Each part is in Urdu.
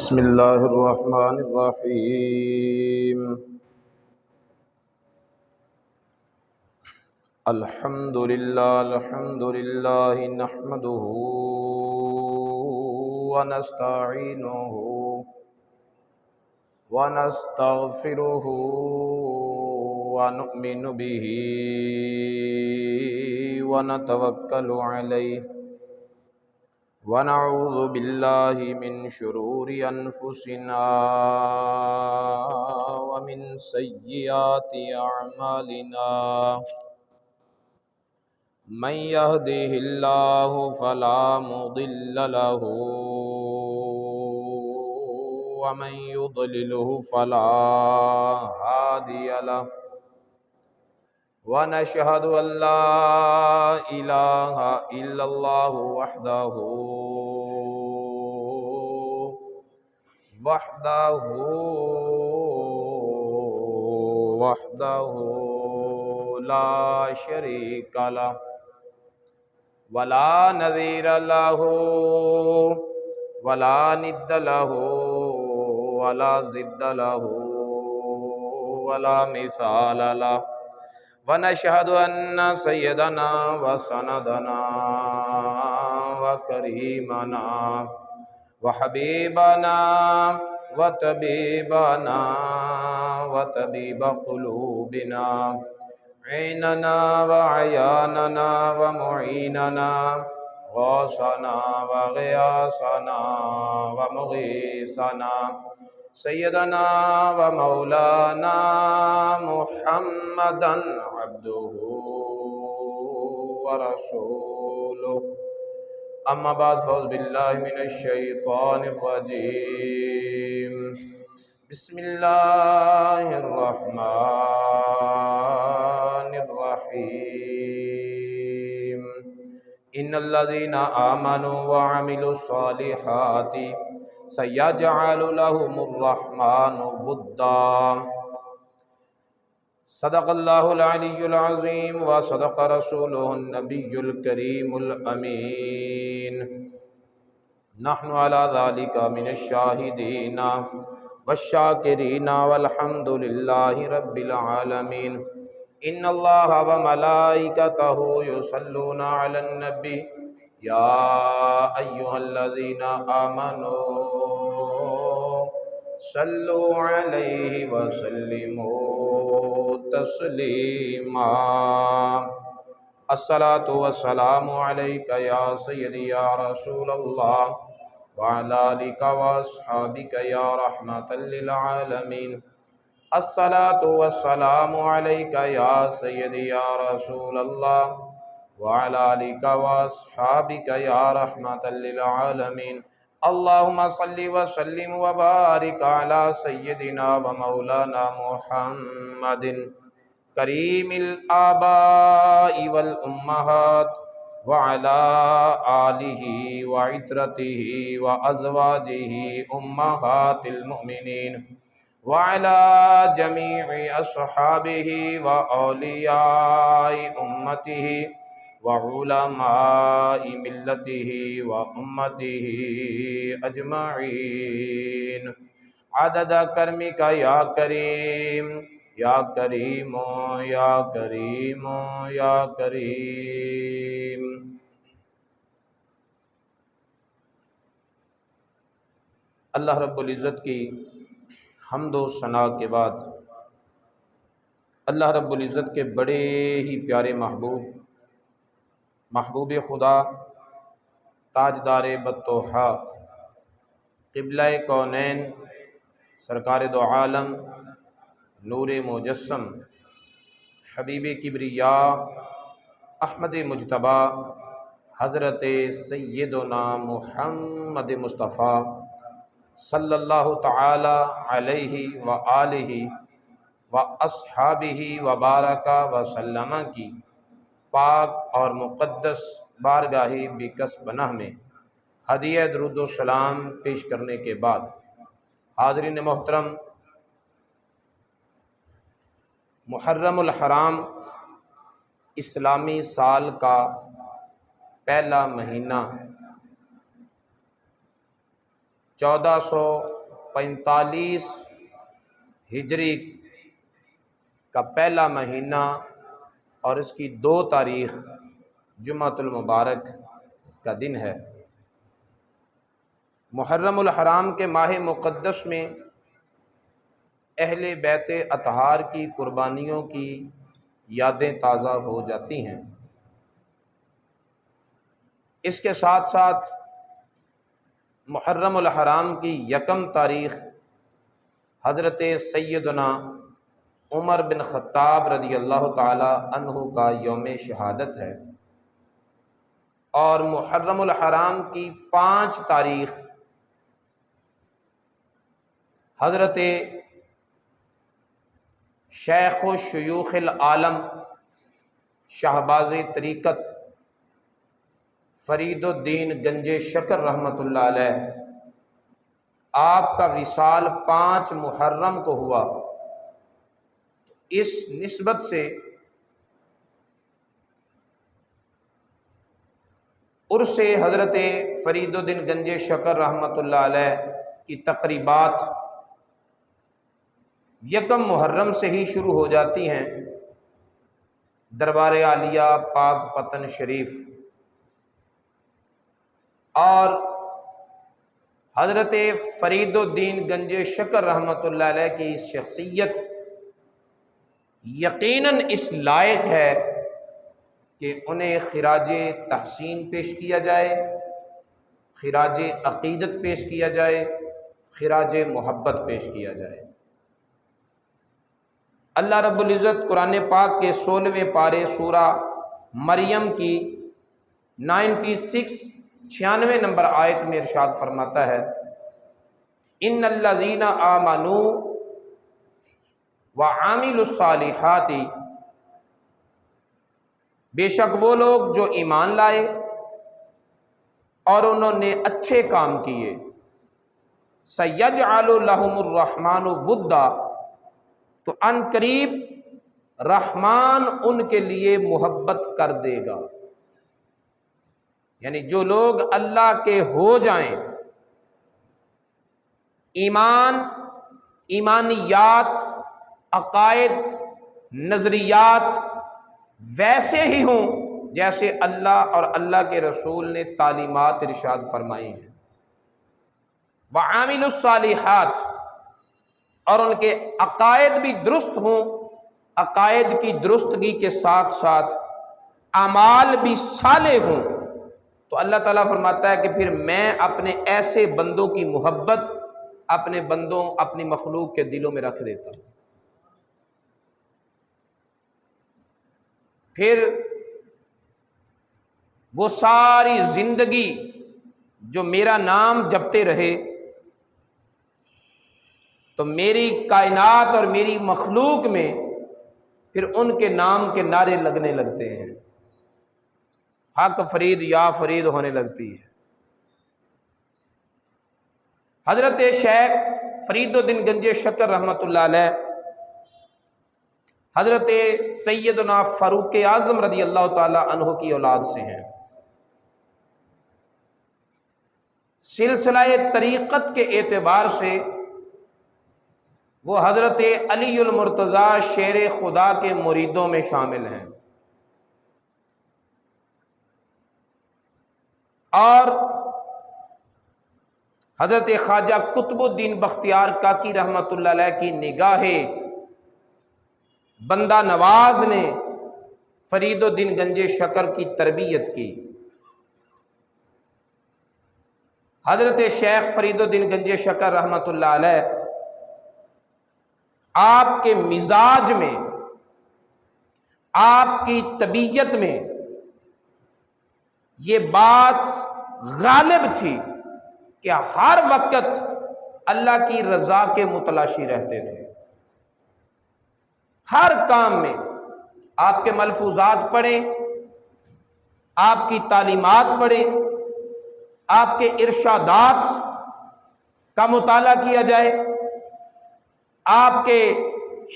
بسم اللہ الرحمن الرحیم الحمد للہ نحمده ونستعینه ونستغفره ونؤمن به ونتوکل علیہ ونعوذ باللہ من شرور انفسنا ومن سیئات اعمالنا من يهده اللہ فلا مضل له ومن يضلله فلا هادی له ونشهد أن لا إله إلا الله وحده لا شريك له ولا نظير له ولا ند له ولا ضد له ولا مثال له ونشهد أن سيدنا وسندنا وكريمنا وحبيبنا وطبيبنا وطبيب قلوبنا عيننا وعياننا ومعيننا غوثنا وغياثنا ومغيثنا سیدنا و مولانا محمدا عبده ورسوله اما بعد فاعوذ باللہ من الشیطان الرجیم بسم اللہ الرحمن الرحیم ان الذین آمنوا وعملوا الصالحات سیجعل لهم الرحمن ودا صدق اللہ العلی العظیم وصدق رسولہ النبی الکریم الامین نحن علی ذلک من الشاہدین والشاکرین والحمد للہ رب العالمین ان اللہ وملائکتہ یصلون علی النبی یا ایہا الذین آمنوا صلوا علیہ وسلموا تسلیما الصلاۃ والسلام علیک یا سیدی یا رسول اللہ وعلی آلک واصحابک یا رحمۃ للعالمین الصلاۃ والسلام علیک یا سیدی یا رسول اللہ وعلى آلك واصحابك يا رحمة للعالمين اللهم صل وسلم وبارك على سيدنا ومولانا محمد كريم الآباء والأمهات وعلى آله وعترته وأزواجه أمهات المؤمنين وعلى جميع أصحابه وأولياء أمته وعلماء ملته وأمته أجمعين عدد کرمک یا کریم یا کریم یا کریم یا کریم اللہ رب العزت کی حمد و ثنا کے بعد اللہ رب العزت کے بڑے ہی پیارے محبوب خدا تاجدار بطوحہ قبلہ کونین سرکار دو عالم نور مجسم حبیب کبریاء احمد مجتبیٰ حضرت سیدنا محمد مصطفیٰ صلی اللہ تعالی علیہ وآلہ واصحابہ وبارک وسلم کی پاک اور مقدس بارگاہ بکس پناہ میں ہدیہ درود و سلام پیش کرنے کے بعد حاضرین محترم، محرم الحرام اسلامی سال کا پہلا مہینہ 1400 45 ہجری کا پہلا مہینہ اور اس کی 2 تاریخ جمعۃ المبارک کا دن ہے۔ محرم الحرام کے ماہ مقدس میں اہل بیت اطہار کی قربانیوں کی یادیں تازہ ہو جاتی ہیں۔ اس کے ساتھ ساتھ محرم الحرام کی 1 تاریخ حضرت سیدنا عمر بن خطاب رضی اللہ تعالی عنہ کا یوم شہادت ہے، اور محرم الحرام کی 5 تاریخ حضرت شیخ و شیوخ العالم شہباز طریقت فرید الدین گنج شکر رحمۃ اللہ علیہ، آپ کا وصال 5 محرم کو ہوا۔ اس نسبت سے عرس حضرت فرید الدین گنج شکر رحمۃ اللہ علیہ کی تقریبات 1 محرم سے ہی شروع ہو جاتی ہیں دربار عالیہ پاک پتن شریف، اور حضرت فرید الدین گنج شکر رحمۃ اللہ علیہ کی شخصیت یقیناً اس لائق ہے کہ انہیں خراج تحسین پیش کیا جائے، خراج عقیدت پیش کیا جائے، خراج محبت پیش کیا جائے۔ اللہ رب العزت قرآن پاک کے 16ویں پارے سورہ مریم کی 96 نمبر آیت میں ارشاد فرماتا ہے، ان الذین آمنوا وعملوا الصالحات، بے شک وہ لوگ جو ایمان لائے اور انہوں نے اچھے کام کیے، سیجعل لہم الرحمن ودا، تو ان قریب رحمان ان کے لیے محبت کر دے گا۔ یعنی جو لوگ اللہ کے ہو جائیں، ایمان، ایمانیات، عقائد، نظریات ویسے ہی ہوں جیسے اللہ اور اللہ کے رسول نے تعلیمات ارشاد فرمائی ہیں، وعاملوا الصالحات، اور ان کے عقائد بھی درست ہوں، عقائد کی درستگی کے ساتھ ساتھ اعمال بھی صالح ہوں، تو اللہ تعالیٰ فرماتا ہے کہ پھر میں اپنے ایسے بندوں کی محبت اپنے بندوں، اپنی مخلوق کے دلوں میں رکھ دیتا ہوں۔ پھر وہ ساری زندگی جو میرا نام جپتے رہے تو میری کائنات اور میری مخلوق میں پھر ان کے نام کے نعرے لگنے لگتے ہیں، حق فرید یا فرید ہونے لگتی ہے۔ حضرت شیخ فرید الدین گنج شکر رحمۃ اللہ علیہ حضرت سیدنا فاروق اعظم رضی اللہ تعالی عنہ کی اولاد سے ہیں۔ سلسلہ طریقت کے اعتبار سے وہ حضرت علی المرتضیٰ شیر خدا کے مریدوں میں شامل ہیں، اور حضرت خواجہ قطب الدین بختیار کاکی رحمۃ اللہ علیہ کی نگاہ بندہ نواز نے فرید الدین گنج شکر کی تربیت کی۔ حضرت شیخ فرید الدین گنج شکر رحمۃ اللہ علیہ آپ کے مزاج میں، آپ کی طبیعت میں یہ بات غالب تھی کہ ہر وقت اللہ کی رضا کے متلاشی رہتے تھے۔ ہر کام میں آپ کے ملفوظات پڑھیں، آپ کی تعلیمات پڑھیں، آپ کے ارشادات کا مطالعہ کیا جائے، آپ کے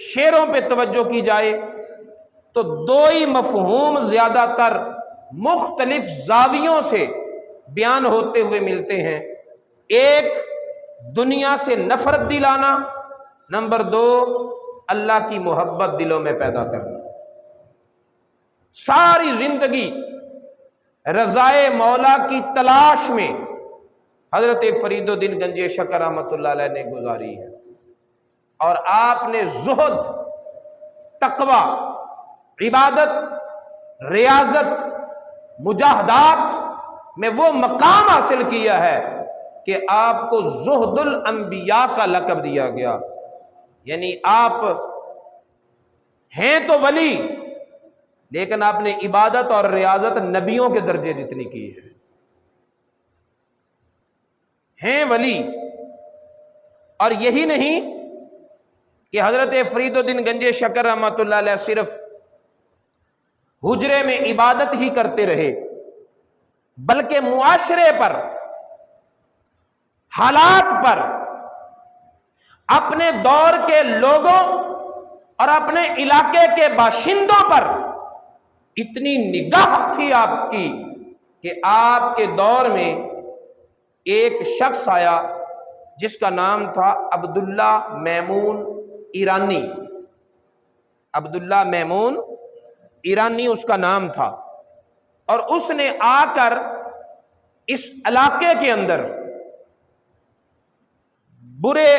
شعروں پہ توجہ کی جائے، تو 2 ہی مفہوم زیادہ تر مختلف زاویوں سے بیان ہوتے ہوئے ملتے ہیں۔ ایک، دنیا سے نفرت دلانا، نمبر 2 اللہ کی محبت دلوں میں پیدا کرنا۔ ساری زندگی رضائے مولا کی تلاش میں حضرت فرید الدین گنج شکر رحمۃ اللہ علیہ نے گزاری ہے، اور آپ نے زہد، تقوی، عبادت، ریاضت، مجاہدات میں وہ مقام حاصل کیا ہے کہ آپ کو زہد الانبیاء کا لقب دیا گیا، یعنی آپ ہیں تو ولی، لیکن آپ نے عبادت اور ریاضت نبیوں کے درجے جتنی کی ہے، ہیں ولی۔ اور یہی نہیں کہ حضرت فرید الدین گنج شکر رحمۃ اللہ علیہ صرف حجرے میں عبادت ہی کرتے رہے، بلکہ معاشرے پر، حالات پر، اپنے دور کے لوگوں اور اپنے علاقے کے باشندوں پر اتنی نگاہ تھی آپ کی کہ آپ کے دور میں ایک شخص آیا جس کا نام تھا عبداللہ میمون ایرانی۔ عبداللہ میمون ایرانی اس کا نام تھا، اور اس نے آ کر اس علاقے کے اندر برے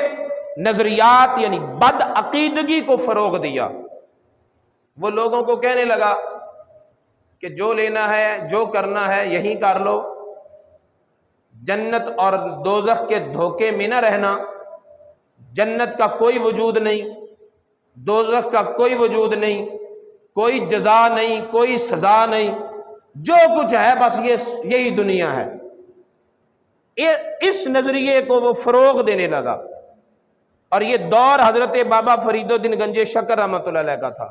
نظریات یعنی بد عقیدگی کو فروغ دیا۔ وہ لوگوں کو کہنے لگا کہ جو لینا ہے، جو کرنا ہے یہیں کر لو، جنت اور دوزخ کے دھوکے میں نہ رہنا، جنت کا کوئی وجود نہیں، دوزخ کا کوئی وجود نہیں، کوئی جزا نہیں، کوئی سزا نہیں، جو کچھ ہے بس یہی دنیا ہے۔ اس نظریے کو وہ فروغ دینے لگا، اور یہ دور حضرت بابا فرید الدین گنج شکر رحمۃ اللہ علیہ کا تھا۔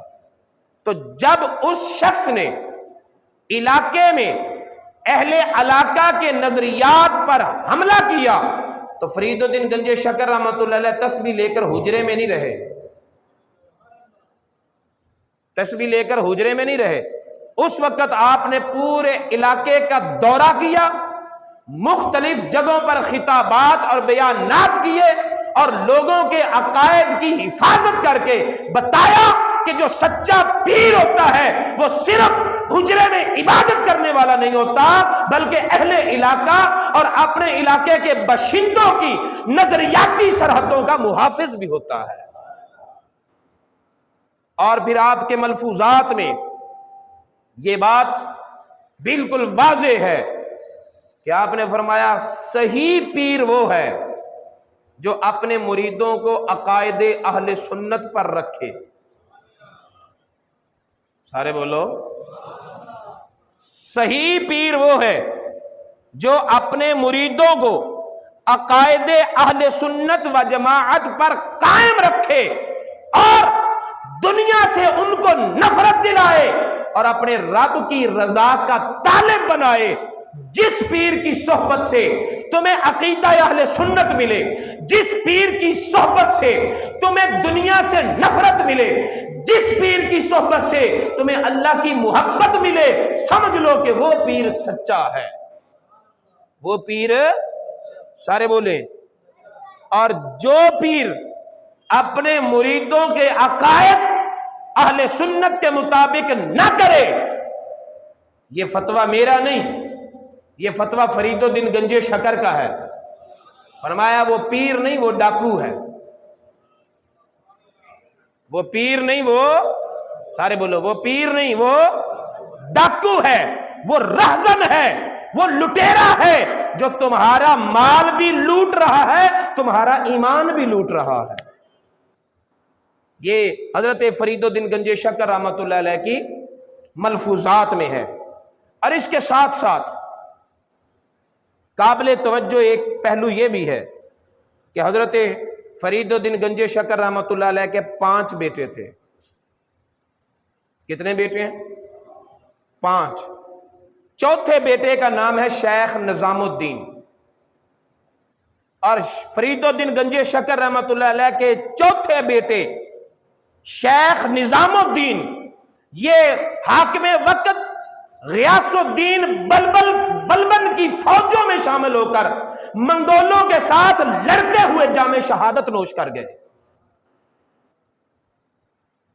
تو جب اس شخص نے علاقے میں اہل علاقہ کے نظریات پر حملہ کیا تو فرید الدین گنج شکر رحمۃ اللہ علیہ تسبیح لے کر حجرے میں نہیں رہے، تسبیح لے کر حجرے میں نہیں رہے۔ اس وقت آپ نے پورے علاقے کا دورہ کیا، مختلف جگہوں پر خطابات اور بیانات کیے، اور لوگوں کے عقائد کی حفاظت کر کے بتایا کہ جو سچا پیر ہوتا ہے وہ صرف حجرے میں عبادت کرنے والا نہیں ہوتا، بلکہ اہل علاقہ اور اپنے علاقے کے باشندوں کی نظریاتی سرحدوں کا محافظ بھی ہوتا ہے۔ اور پھر آپ کے ملفوظات میں یہ بات بالکل واضح ہے کہ آپ نے فرمایا صحیح پیر وہ ہے جو اپنے مریدوں کو عقائد اہل سنت پر رکھے۔ سارے بولو، صحیح پیر وہ ہے جو اپنے مریدوں کو عقائد اہل سنت و جماعت پر قائم رکھے، اور دنیا سے ان کو نفرت دلائے اور اپنے رب کی رضا کا طالب بنائے۔ جس پیر کی صحبت سے تمہیں عقیدہ اہل سنت ملے، جس پیر کی صحبت سے تمہیں دنیا سے نفرت ملے، جس پیر کی صحبت سے تمہیں اللہ کی محبت ملے، سمجھ لو کہ وہ پیر سچا ہے، وہ پیر، سارے بولیں۔ اور جو پیر اپنے مریدوں کے عقائد اہل سنت کے مطابق نہ کرے، یہ فتویٰ میرا نہیں، یہ فتویٰ فرید الدین گنج شکر کا ہے۔ فرمایا وہ پیر نہیں، وہ ڈاکو ہے، وہ پیر نہیں، وہ، سارے بولو، وہ پیر نہیں، وہ ڈاکو ہے، وہ رہزن ہے، وہ لٹیرا ہے جو تمہارا مال بھی لوٹ رہا ہے، تمہارا ایمان بھی لوٹ رہا ہے۔ یہ حضرت فرید الدین گنج شکر رحمۃ اللہ علیہ کی ملفوظات میں ہے۔ اور اس کے ساتھ ساتھ قابل توجہ ایک پہلو یہ بھی ہے کہ حضرت فرید الدین گنج شکر رحمۃ اللہ علیہ کے 5 بیٹے تھے۔ کتنے بیٹے ہیں؟ 5۔ چوتھے بیٹے کا نام ہے شیخ نظام الدین، اور فرید الدین گنج شکر رحمۃ اللہ علیہ کے چوتھے بیٹے شیخ نظام الدین، یہ حاکم وقت غیاث الدین بلبل بلبن کی فوجوں میں شامل ہو کر منگولوں کے ساتھ لڑتے ہوئے جام شہادت نوش کر گئے۔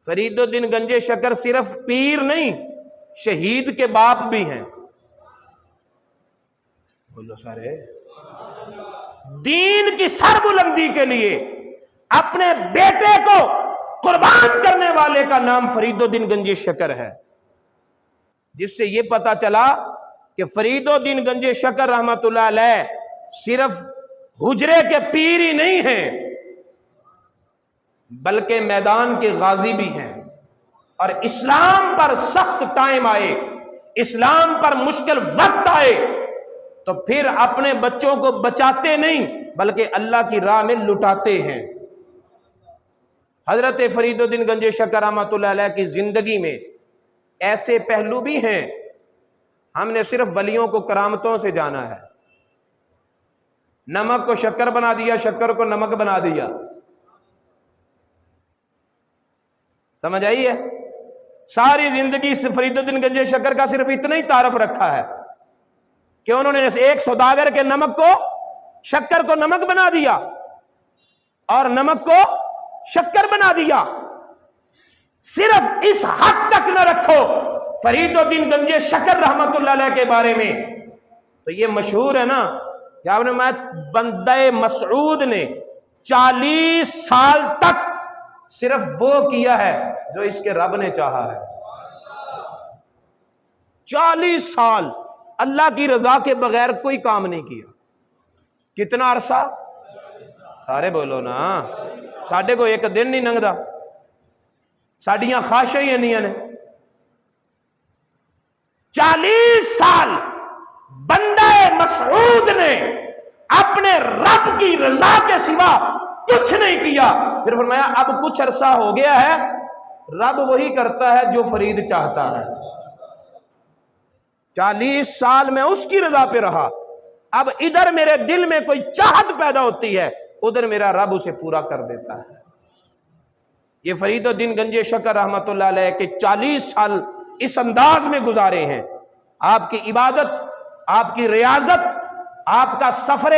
فرید الدین گنج شکر صرف پیر نہیں، شہید کے باپ بھی ہیں۔ بولو سارے، دین کی سر بلندی کے لیے اپنے بیٹے کو قربان کرنے والے کا نام فرید الدین گنج شکر ہے، جس سے یہ پتا چلا کہ فرید الدین گنج شکر رحمت اللہ علیہ صرف حجرے کے پیر ہی نہیں ہیں بلکہ میدان کے غازی بھی ہیں، اور اسلام پر سخت ٹائم آئے، اسلام پر مشکل وقت آئے تو پھر اپنے بچوں کو بچاتے نہیں بلکہ اللہ کی راہ میں لٹاتے ہیں۔ حضرت فرید الدین گنج شکر رحمۃ اللہ علیہ کی زندگی میں ایسے پہلو بھی ہیں، ہم نے صرف ولیوں کو کرامتوں سے جانا ہے، نمک کو شکر بنا دیا، شکر کو نمک بنا دیا، سمجھ آئی ہے؟ ساری زندگی سے فرید الدین گنج شکر کا صرف اتنا ہی تعارف رکھا ہے کہ انہوں نے ایک سوداگر کے نمک کو شکر کو نمک بنا دیا اور نمک کو شکر بنا دیا۔ صرف اس حد تک نہ رکھو فرید الدین گنج شکر رحمت اللہ علیہ کے بارے میں، تو یہ مشہور ہے نا کہ آپ نے بندہ مسعود نے 40 سال تک صرف وہ کیا ہے جو اس کے رب نے چاہا ہے۔ 40 سال اللہ کی رضا کے بغیر کوئی کام نہیں کیا۔ کتنا عرصہ؟ سارے بولو نا، ساڈے کو ایک دن نہیں لنگدا، ساڈیاں خواہشاں ہی انیاں نے۔ 40 سال بندہ مسعود نے اپنے رب کی رضا کے سوا کچھ نہیں کیا، پھر فرمایا اب کچھ عرصہ ہو گیا ہے، رب وہی کرتا ہے جو فرید چاہتا ہے۔ 40 سال میں اس کی رضا پہ رہا، اب ادھر میرے دل میں کوئی چاہت پیدا ہوتی ہے، ادھر میرا رب اسے پورا کر دیتا ہے۔ یہ فرید الدین گنج شکر رحمت اللہ علیہ کے 40 سال اس انداز میں گزارے ہیں۔ آپ کی عبادت، آپ کی ریاضت، آپ کا سفر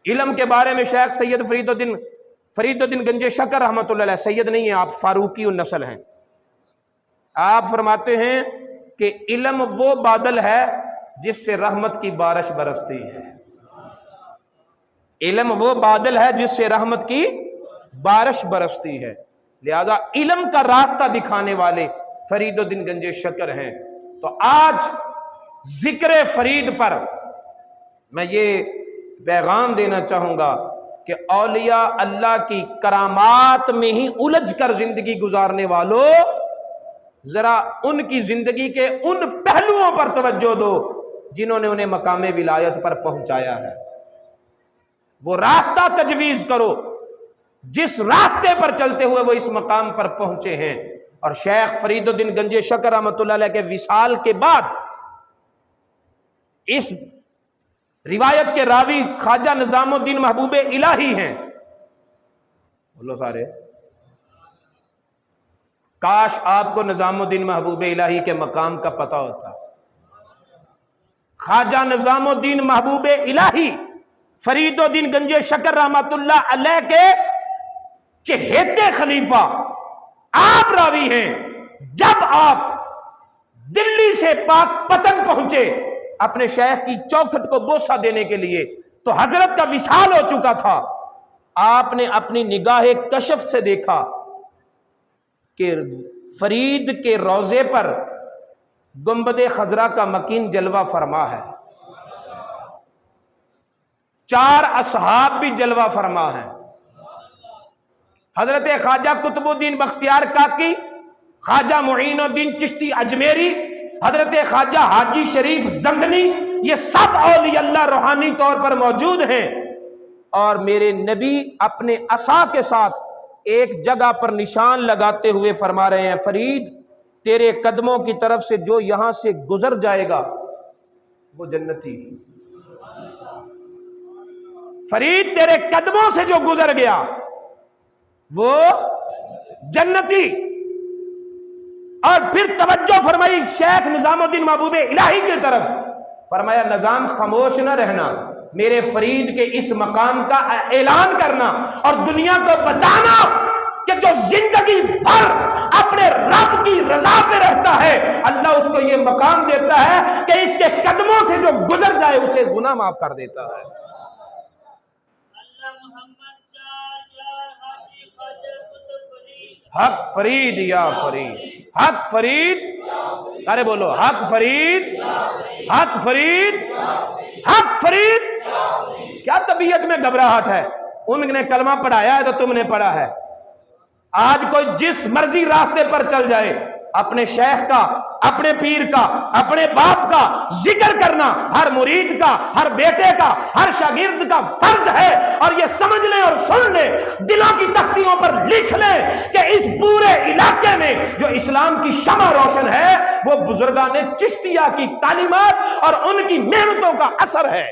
علم کے بارے میں شیخ سید فرید الدین گنج شکر رحمت اللہ علیہ، سید نہیں ہیں آپ، فاروقی النسل ہیں، آپ فرماتے ہیں کہ علم وہ بادل ہے جس سے رحمت کی بارش برستی ہے۔ علم وہ بادل ہے جس سے رحمت کی بارش برستی ہے، لہذا علم کا راستہ دکھانے والے فرید الدین گنج شکر ہیں۔ تو آج ذکر فرید پر میں یہ پیغام دینا چاہوں گا کہ اولیاء اللہ کی کرامات میں ہی الجھ کر زندگی گزارنے والوں، ذرا ان کی زندگی کے ان پہلوؤں پر توجہ دو جنہوں نے انہیں مقام ولایت پر پہنچایا ہے، وہ راستہ تجویز کرو جس راستے پر چلتے ہوئے وہ اس مقام پر پہنچے ہیں۔ اور شیخ فرید الدین گنج شکر رحمۃ اللہ علیہ کے وصال کے بعد اس روایت کے راوی خواجہ نظام الدین محبوب الہی ہیں۔ بولو سارے، کاش آپ کو نظام الدین محبوب الہی کے مقام کا پتہ ہوتا۔ خواجہ نظام الدین محبوب الہی فرید الدین گنج شکر رحمت اللہ علیہ کے چہیتے خلیفہ آپ راوی ہیں۔ جب آپ دلی سے پاک پتن پہنچے اپنے شیخ کی چوکھٹ کو بوسہ دینے کے لیے تو حضرت کا وصال ہو چکا تھا۔ آپ نے اپنی نگاہ کشف سے دیکھا کہ فرید کے روضے پر گنبد خضرا کا مکین جلوہ فرما ہے، 4 اصحاب بھی جلوہ فرما ہیں، حضرت خواجہ قطب الدین بختیار کاکی، خواجہ معین الدین چشتی اجمیری، حضرت خواجہ حاجی شریف زندنی، یہ سب اولیاء اللہ روحانی طور پر موجود ہیں۔ اور میرے نبی اپنے عصا کے ساتھ ایک جگہ پر نشان لگاتے ہوئے فرما رہے ہیں، فرید تیرے قدموں کی طرف سے جو یہاں سے گزر جائے گا وہ جنتی۔ فرید تیرے قدموں سے جو گزر گیا وہ جنتی۔ اور پھر توجہ فرمائی شیخ نظام الدین محبوب الہی کی طرف فرمایا نظام خاموش نہ رہنا، میرے فرید کے اس مقام کا اعلان کرنا اور دنیا کو بتانا کہ جو زندگی بھر اپنے رب کی رضا پہ رہتا ہے اللہ اس کو یہ مقام دیتا ہے کہ اس کے قدموں سے جو گزر جائے اسے گناہ معاف کر دیتا ہے۔ حق فرید یا فرید، حق فرید، ارے بولو حق فرید، حق فرید، حق فرید۔ کیا طبیعت میں گھبراہٹ ہے؟ ان نے کلمہ پڑھایا ہے تو تم نے پڑھا ہے۔ آج کوئی جس مرضی راستے پر چل جائے اپنے شیخ کا، اپنے پیر کا، اپنے باپ کا ذکر کرنا ہر مرید کا، ہر بیٹے کا، ہر شاگرد کا فرض ہے۔ اور یہ سمجھ لیں اور سن لیں، دلوں کی تختیوں پر لکھ لیں کہ اس پورے علاقے میں جو اسلام کی شمع روشن ہے وہ بزرگان چشتیہ کی تعلیمات اور ان کی محنتوں کا اثر ہے۔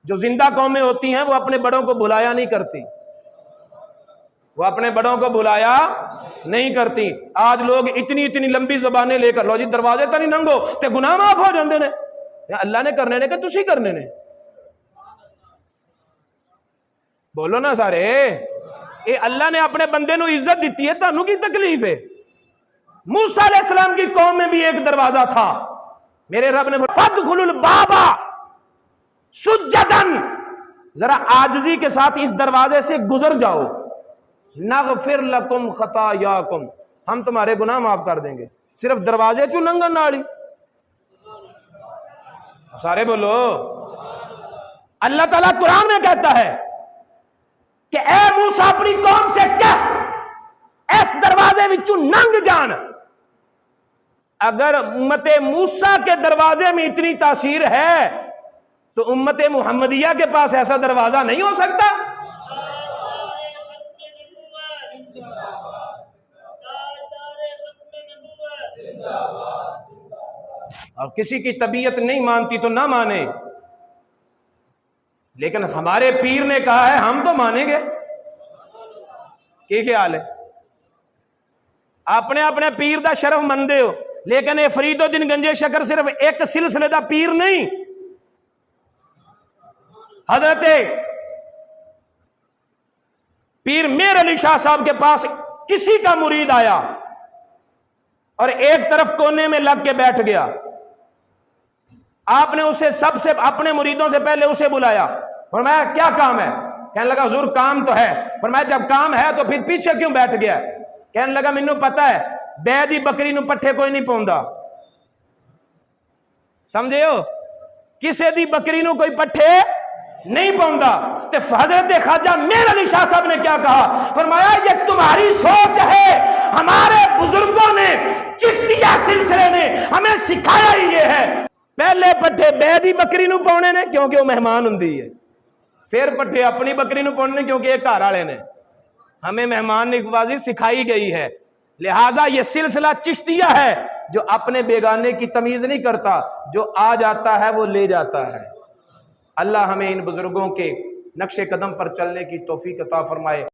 جو زندہ قومیں ہوتی ہیں وہ اپنے بڑوں کو بلایا نہیں کرتی، وہ اپنے بڑوں کو بلایا نہیں کرتی۔ آج لوگ اتنی لمبی زبانیں لے کر لو جی دروازے تو نہیں ننگو تے گناہ معاف ہو جاندے نے، اللہ نے کرنے نے کہ تسی کرنے نے؟ بولو نا سارے، اے اللہ نے اپنے بندے نو عزت دیتی ہے، تانوں کی تکلیف ہے؟ موسیٰ علیہ السلام کی قوم میں بھی ایک دروازہ تھا، میرے رب نے فَادْخُلُوا الْبَابَ سُجَّدًا، ذرا عاجزی کے ساتھ اس دروازے سے گزر جاؤ، نغفر لکم خطایاکم، ہم تمہارے گناہ معاف کر دیں گے۔ صرف دروازے چوں ننگن نالی، سارے بولو۔ اللہ تعالیٰ قرآن میں کہتا ہے کہ اے موسیٰ اپنی قوم سے کہہ اس دروازے وچوں ننگ جان۔ اگر امت موسیٰ کے دروازے میں اتنی تاثیر ہے تو امت محمدیہ کے پاس ایسا دروازہ نہیں ہو سکتا؟ اور کسی کی طبیعت نہیں مانتی تو نہ مانے، لیکن ہمارے پیر نے کہا ہے ہم تو مانیں گے۔ کی خیال ہے؟ اپنے اپنے پیر دا شرف مندے ہو، لیکن اے فرید الدین گنجے شکر صرف ایک سلسلے دا پیر نہیں۔ حضرت پیر میر علی شاہ صاحب کے پاس کسی کا مرید آیا اور ایک طرف کونے میں لگ کے بیٹھ گیا، آپ نے اسے سب سے اپنے مریدوں سے پہلے اسے بلایا، فرمایا کیا کام ہے؟ کہنے لگا حضور کام تو ہے۔ فرمایا جب کام ہے تو پھر پیچھے کیوں بیٹھ گیا؟ کہنے لگا مینوں پتا ہے بے دی بکری نو پٹھے کوئی نہیں پوندا، سمجھے ہو؟ کسے دی بکری نو کوئی پٹھے نہیں پوندا۔ تے حضرت خواجہ میر علی شاہ صاحب نے کیا کہا؟ فرمایا یہ تمہاری سوچ ہے، ہمارے بزرگوں نے چشتیہ سلسلے نے ہمیں سکھایا ہی یہ ہے، پہلے پٹھے بے دی بکری نو پونے نے کیونکہ وہ مہمان ہوندی ہے، پھر پٹھے اپنی بکری نو پونے کیونکہ ایک گھر والے نے، ہمیں مہمان نوازی سکھائی گئی ہے۔ لہٰذا یہ سلسلہ چشتیہ ہے جو اپنے بیگانے کی تمیز نہیں کرتا، جو آ جاتا ہے وہ لے جاتا ہے۔ اللہ ہمیں ان بزرگوں کے نقش قدم پر چلنے کی توفیق عطا فرمائے۔